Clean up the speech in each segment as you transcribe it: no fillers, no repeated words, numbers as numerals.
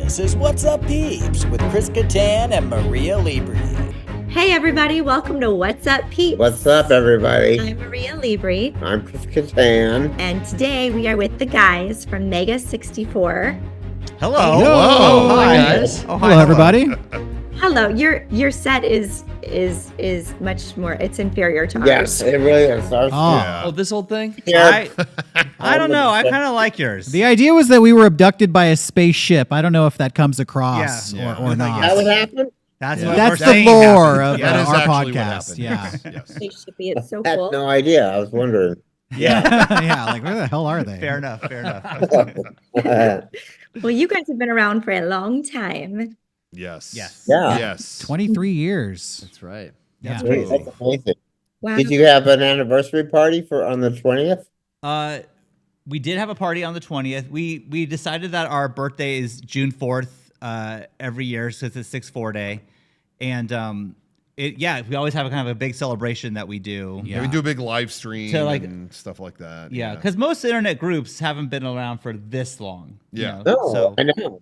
This is What's Up Peeps with Chris Kattan and Maria Libri. Hey everybody, welcome to What's Up Peeps. What's up, everybody? I'm Maria Libri. I'm Chris Kattan. And today we are with the guys from Mega64. Hello. Hello. Hi, guys. Hello, everybody. Hello. Your set is much more, it's inferior to ours. Yes, it really is. Oh, this old thing? Yeah. I don't know. I kind of like yours. the idea was that we were abducted by a spaceship. I don't know if that comes across or not. That would happen? That's That's we're the saying lore happened. of Yeah. our actually what podcast. happened. Yeah. Yes. It's so I had cool. no idea. I was wondering. Yeah, like where the hell are they? Fair enough. Fair enough. Well, you guys have been around for a long time. Yes. Yes. Yeah. Yes. 23 years. That's right. Yeah. Wait, that's amazing. Wow. Did you have an anniversary party on the 20th? We did have a party on the 20th. We decided that our birthday is June 4th every year, so it's a 6-4 day. And we always have a kind of a big celebration that we do. Yeah, we do a big live stream and stuff like that. Yeah, because most internet groups haven't been around for this long. Yeah. You know, No, so I know.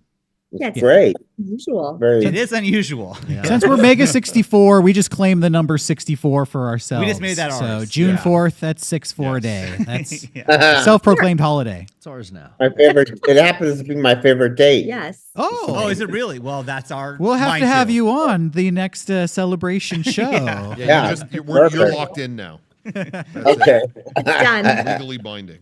Yeah, It's great. unusual. Very. it is unusual. Since we're Mega64, we just claim the number 64 for ourselves. We just made that So ours. June Yeah. 4th, that's 6-4 day. That's Yeah. self-proclaimed holiday. It's ours now. My favorite. It happens to be my favorite date. Yes. Oh, is it really? Well, that's our. We'll have mine to have too. you on the next celebration show. Yeah. You're Perfect. locked in now. That's Okay. Done. it. Legally binding.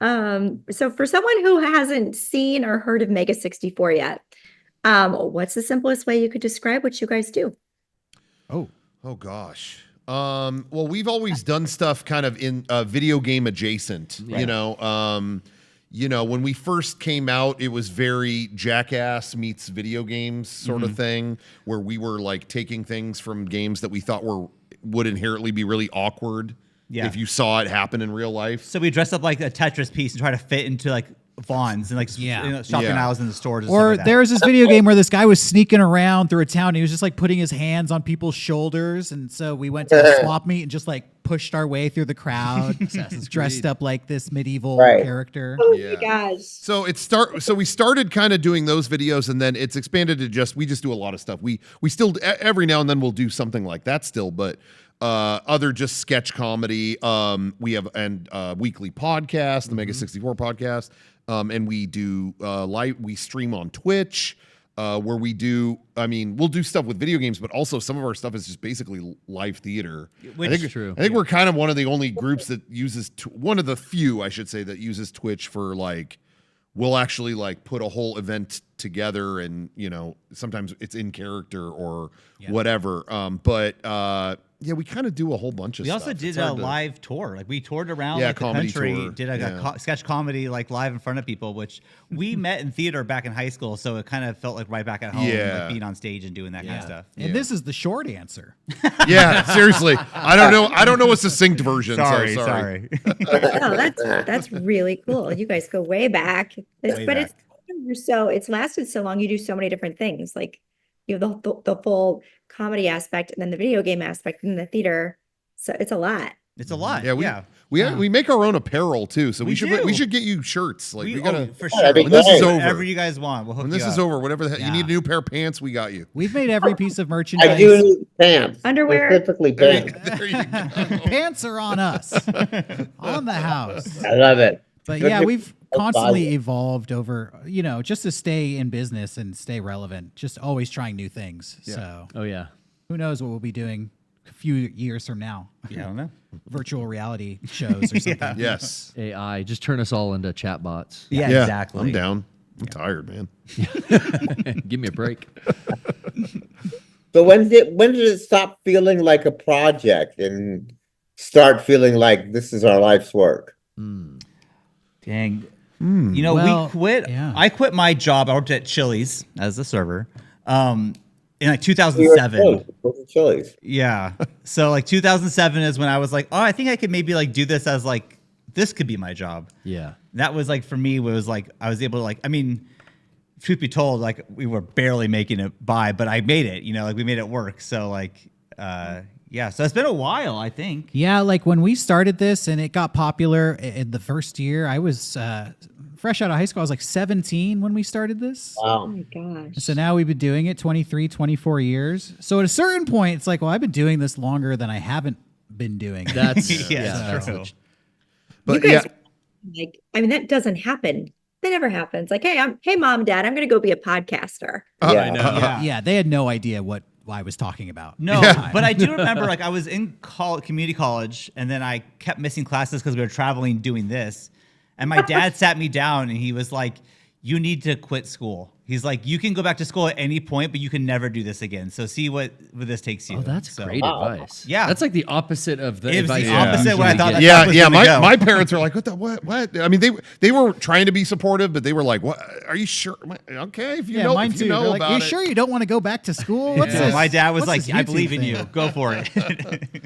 So for someone who hasn't seen or heard of Mega64 yet, what's the simplest way you could describe what you guys do? Oh gosh. Well, we've always done stuff kind of in video game adjacent. Right. You know, when we first came out, it was very Jackass meets video games sort of thing, where we were like taking things from games that we thought would inherently be really awkward. Yeah. If you saw it happen in real life. So we dress up like a Tetris piece and try to fit into like Vaughn's and like shopping aisles in the stores. And Or stuff like that. there was this video game where this guy was sneaking around through a town. And he was just like putting his hands on people's shoulders. And so we went to a swap meet and just like pushed our way through the crowd, dressed up like this medieval character. Oh Yeah. my gosh. So we started kind of doing those videos, and then it's expanded to we just do a lot of stuff. We still every now and then we'll do something like that still, but other just sketch comedy. We have weekly podcast, the Mega64 podcast, and we do we stream on Twitch. Where we do, we'll do stuff with video games, but also some of our stuff is just basically live theater. Which is true. I think we're kind of one of the only groups that uses, one of the few, I should say, that uses Twitch for like, we'll actually like put a whole event together and, sometimes it's in character or whatever. Yeah, we kind of do a whole bunch of we stuff. also did a live tour. Like we toured around like the comedy country, tour. did a sketch comedy like live in front of people, which we met in theater back in high school. So it kind of felt like right back at home, like being on stage and doing that kind of stuff. And this is the short answer. Yeah, seriously. I don't know a succinct version. Sorry. Oh, that's really cool. You guys go way back. It's lasted so long. You do so many different things. Like you have the full comedy aspect, and then the video game aspect, and the theater. So it's a lot. It's a lot. Yeah, we make our own apparel too. So we should get you shirts. Like we gotta for sure. When this is over, whatever you guys want, we'll hook when you this up. is over, whatever the heck, you need a new pair of pants, we got you. We've made every piece of merchandise. I do need pants. Underwear. Specifically pants. There you go. Pants are on us, on the house. I love it. But yeah, we've constantly evolved over, just to stay in business and stay relevant, just always trying new things. Yeah. So, who knows what we'll be doing a few years from now? Yeah, I don't know. Virtual reality shows or something. Yes. AI, just turn us all into chatbots. Yeah, Yeah, exactly. I'm down. I'm tired, man. Give me a break. So when did it stop feeling like a project and start feeling like this is our life's work? Dang. Well, we quit. yeah. I quit my job. I worked at Chili's as a server. In like 2007. Chili's. Yeah. So like 2007 is when I was like, oh, I think I could maybe like do this as like, this could be my job. Yeah. That was like, for me, was like, I was able to truth be told, like we were barely making it by, but I made it, like we made it work. So like, so it's been a while, I think. Yeah, like when we started this and it got popular in the first year, I was fresh out of high school. I was like 17 when we started this. Oh Wow. my gosh. So now we've been doing it 23, 24 years. So at a certain point, it's like, well, I've been doing this longer than I haven't been doing it. That's that's that's true. But you yeah, guys, like, I mean, that doesn't happen. That never happens. Like, hey, mom, dad, I'm going to go be a podcaster. yeah. Yeah, they had no idea what I was talking about. No, but I do remember, like, I was in community college, and then I kept missing classes because we were traveling doing this. And my dad sat me down, and he was like, you need to quit school. He's like, you can go back to school at any point, but you can never do this again. So see what this takes you. Oh, that's So- great Wow. advice. Yeah. That's like the opposite of the It was advice. the you opposite what I usually thought get. that Yeah, was yeah. gonna go. My parents are like, what? I mean, they were trying to be supportive, but they were like, what? Are you sure? I'm like, okay, if you know, mine if too. you know They're like, about you it. sure you don't want to go back to school? What's Yeah. this? My dad was what's like, this I YouTube believe in thing?" you. Go for it.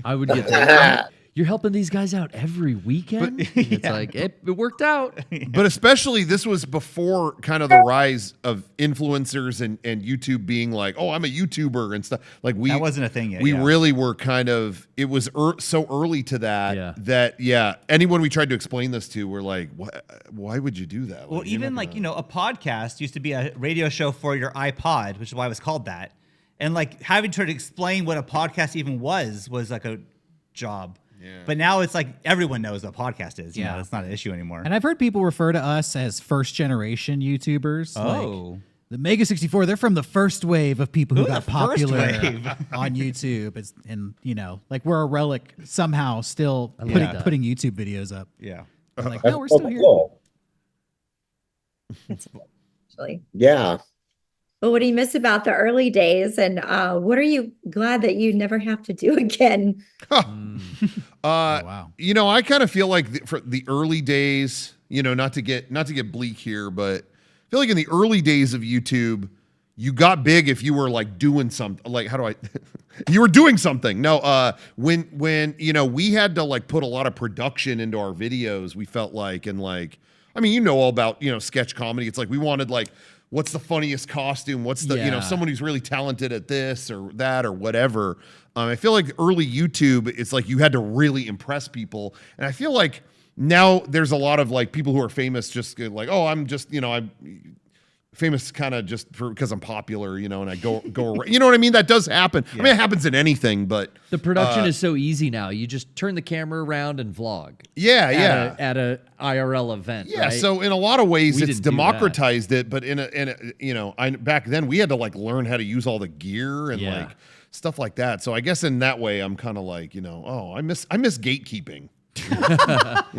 I would get that. You're helping these guys out every weekend. It's like it worked out. But especially this was before kind of the rise of influencers and YouTube being like, oh, I'm a YouTuber and stuff. Like That wasn't a thing yet, We yeah. really were kind of, it was so early to that anyone we tried to explain this to were like, why would you do that? Well, Like, you're even not like, gonna- you know, a podcast used to be a radio show for your iPod, which is why it was called that. And like having to explain what a podcast even was like a job. Yeah. But now it's like everyone knows what a podcast is. You know, it's not an issue anymore. And I've heard people refer to us as first generation YouTubers. Oh. Like the Mega64, they're from the first wave of people who Who got the first popular wave? on YouTube. And, you know, like we're a relic somehow still love that. putting YouTube videos up. Yeah. They're like, That's no, we're so still here. cool. Actually. Yeah. But what do you miss about the early days? And what are you glad that you never have to do again? Wow. You know, I kind of feel like for the early days, you know, not to get bleak here, but I feel like in the early days of YouTube, you got big if you were like doing something. Like, how do I? You were doing something. No, when you know, we had to like put a lot of production into our videos. We felt like, and like, I mean, you know all about, you know, sketch comedy. It's like we wanted like, what's the funniest costume? What's the, you know, Yeah. someone who's really talented at this or that or whatever. I feel like early YouTube, it's like you had to really impress people. And I feel like now there's a lot of like people who are famous just like, oh, I'm just, you know, I'm famous kind of just because I'm popular, you know, and I go around. You know what I mean? That does happen. I mean, it happens in anything, but The production is so easy now. You just turn the camera around and vlog. yeah. At a IRL event. Yeah, right? so in a lot of ways, We it's didn't do that. democratized it, but in a you know, back then we had to like learn how to use all the gear and Yeah. like stuff like that. So I guess in that way, I'm kind of like, you know, oh, I miss gatekeeping. You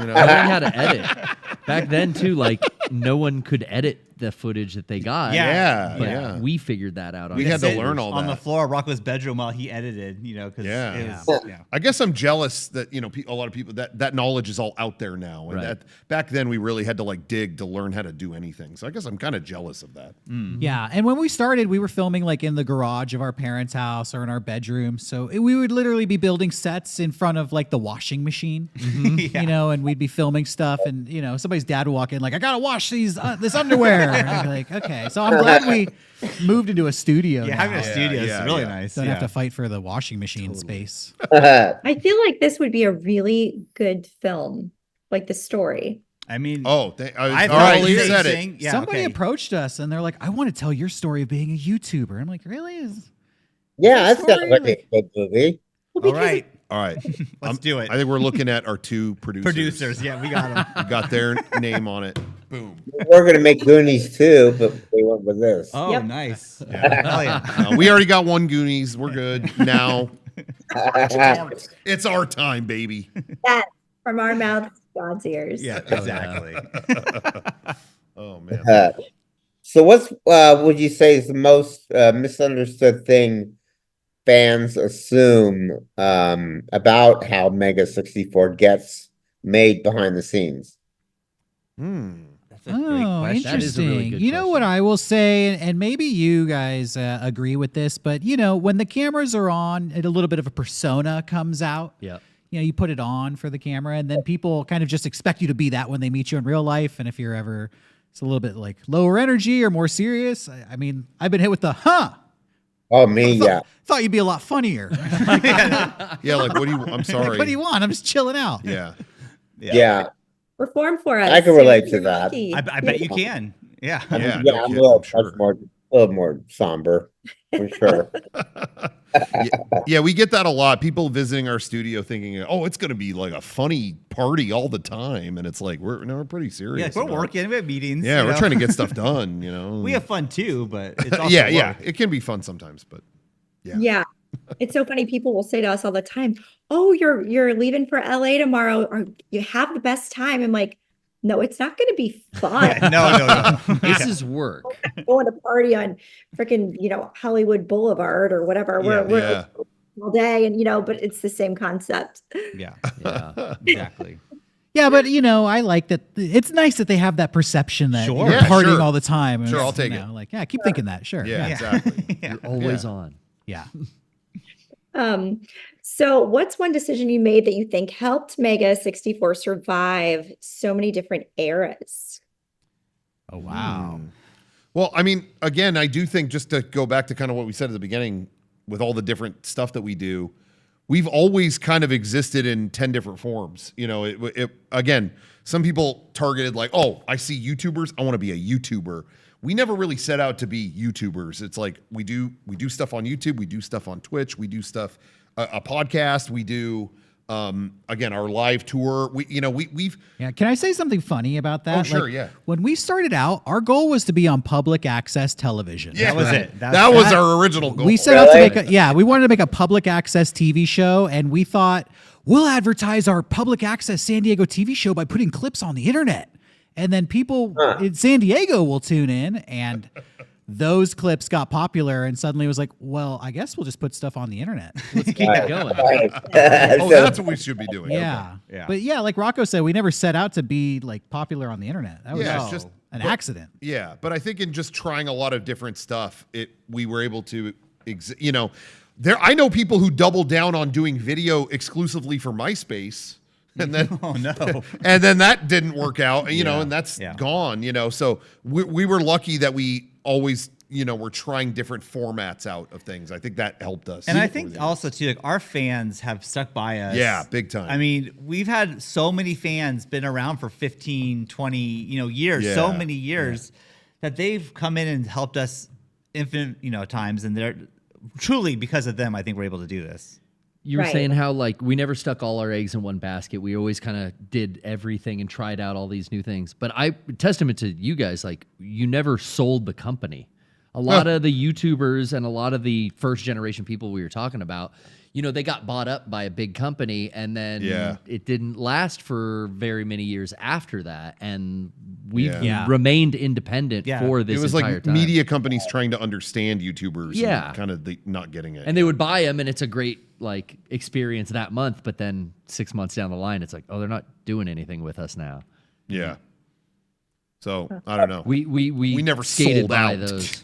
know, I learned how to edit. Back then too, like no one could edit the footage that they got. Yeah, But yeah. we figured that out. We had to learn all on that. the floor of Rocco's bedroom while he edited, you know, because Yeah. yeah. I guess I'm jealous that, you know, a lot of people that knowledge is all out there now, and Right. that back then we really had to like dig to learn how to do anything. So I guess I'm kind of jealous of that. Yeah, and when we started, we were filming like in the garage of our parents' house or in our bedroom. So we would literally be building sets in front of like the washing machine, Yeah. you know, and we'd be filming stuff. And you know, somebody's dad would walk in like, "I gotta wash this underwear." And I'd be like, "Okay." So I'm glad we moved into a studio. Yeah, now. having a studio is yeah, really yeah. nice. Don't yeah. have to fight for the washing machine space. I feel like this would be a really good film, like the story. I mean, Oh, I all right, thought you the said same it. thing. Yeah, Somebody okay. approached us and they're like, "I want to tell your story of being a YouTuber." I'm like, "Really?" Yeah, that sounds Story, like like- a good movie. All right, All right, let's do it. I think we're looking at our two producers. Producers, yeah, we got them. We got their name on it. Boom. We're gonna make Goonies too, but they went with this. Oh, Yep. nice. Hell yeah. We already got one Goonies. We're good now. It's our time, baby. That from our mouths to God's ears. Yeah, exactly. Oh man. So what's would you say is the most misunderstood thing fans assume about how Mega64 gets made behind the scenes? That's a great question. That is a really Interesting. good You know what question. I will say, and maybe you guys agree with this, but you know, when the cameras are on, a little bit of a persona comes out. Yeah. You know, you put it on for the camera, and then people kind of just expect you to be that when they meet you in real life. And if you're ever, it's a little bit like lower energy or more serious. I mean, I've been hit with the Oh, me, yeah. Thought you'd be a lot funnier. Yeah, like what do you? I'm sorry. Like, what do you want? I'm just chilling out. Yeah. Yeah. Perform for us. I can relate to You're that. lucky. I bet you can. Yeah. Yeah, Yeah, no I'm kidding, a little, I'm sure. much a little more somber, for sure. Yeah, we get that a lot. People visiting our studio thinking, "Oh, it's going to be like a funny party all the time," and it's like we're pretty serious. Yeah, we're about it. working. We have meetings. Yeah, you we're know? trying to get stuff done. You know, We have fun too, but it's also yeah, work. it can be fun sometimes, but yeah. Yeah. It's so funny. People will say to us all the time, "Oh, you're leaving for LA tomorrow, or you have the best time." I'm like, no, it's not going to be fun. No. This is work. Going to party on freaking, Hollywood Boulevard or whatever. We're all day, and but it's the same concept. Yeah, Yeah. exactly. Yeah, but I like that. It's nice that they have that perception that Sure. you're Yeah, partying sure. all the time. And Sure, I'll it's, take it. Like, yeah, keep thinking that. Sure. Yeah, Yeah. exactly. Yeah. You're always on. Yeah. So what's one decision you made that you think helped Mega64 survive so many different eras? Oh, wow. Well, I mean, again, I do think, just to go back to kind of what we said at the beginning, with all the different stuff that we do, we've always kind of existed in 10 different forms. Again, some people targeted like, oh, I see YouTubers, I want to be a YouTuber. We never really set out to be YouTubers. It's like we do stuff on YouTube, we do stuff on Twitch, we do stuff, a podcast, we do again, our live tour. We've Yeah. Can I say something funny about that? Oh, sure, yeah. When we started out, our goal was to be on public access television. yeah, That was it. That was our original goal. We set out to Really? we wanted to make a public access TV show, and we thought we'll advertise our public access San Diego TV show by putting clips on the internet. And then people in San Diego will tune in, and those clips got popular, and suddenly it was like, well, I guess we'll just put stuff on the internet. Let's keep it going. Oh, that's what we should be doing. Yeah. Okay. Yeah. But yeah, like Rocco said, we never set out to be like popular on the internet. That was Yeah, just it's just- an accident. Yeah, but I think in just trying a lot of different stuff, we were able to, I know people who doubled down on doing video exclusively for MySpace, and then Oh no. and then that didn't work out, and that's Yeah. gone, So we were lucky that we always, were trying different formats out of things. I think that helped us. And I think also too, like our fans have stuck by us. Yeah, big time. I mean, we've had so many fans been around for 15, 20, years, so Yeah. many years that they've come in and helped us infinite, times. And they're truly, because of them, I think we're able to do this. You were Right. saying how like we never stuck all our eggs in one basket. We always kind of did everything and tried out all these new things. But testament to you guys, like you never sold the company. A lot of the YouTubers and a lot of the first generation people we were talking about, they got bought up by a big company, and then it didn't last for very many years after that. And we've remained independent for this it was entire like time. media companies trying to understand YouTubers, Yeah. and kind of not getting it. And they would buy them, and it's a great like experience that month. But then 6 months down the line, it's like, oh, they're not doing anything with us now. Yeah. So I don't know. We never skated sold by out. those.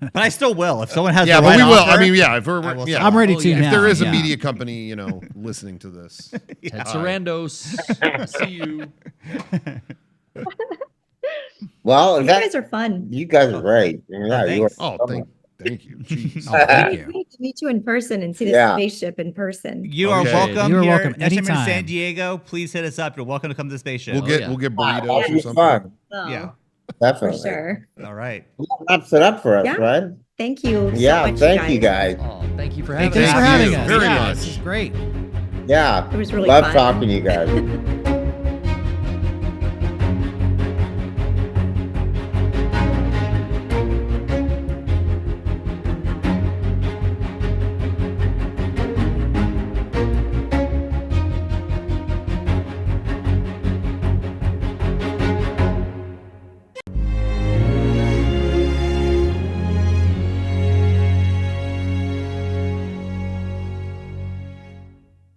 But I still will. If someone has Yeah, the but right we will. offer, I mean, yeah. If I we're, will yeah. sell. I'm ready Oh, to yeah. now. If there is a yeah. media company, listening to this, Ted Sarandos, see you. Well, You guys are fun. you guys are great. Yeah, you are. oh, thank you. Jeez. Oh, thank you. We need to meet you in person and see the Yeah. spaceship in person. You are Okay. welcome. You are here. welcome Next time you're in anytime. San Diego, please hit us up. You're welcome to come to the spaceship. We'll get yeah. we'll get That'll burritos or be something. fun. Oh, Yeah. for Definitely. sure. All right. That's set up for us, Yeah. right? Thank you. Yeah, so much, thank you guys. Oh, thank you for Hey, having thanks us. for having you us. very Yeah, much. This is great. Yeah, It was really love fun. talking to you guys.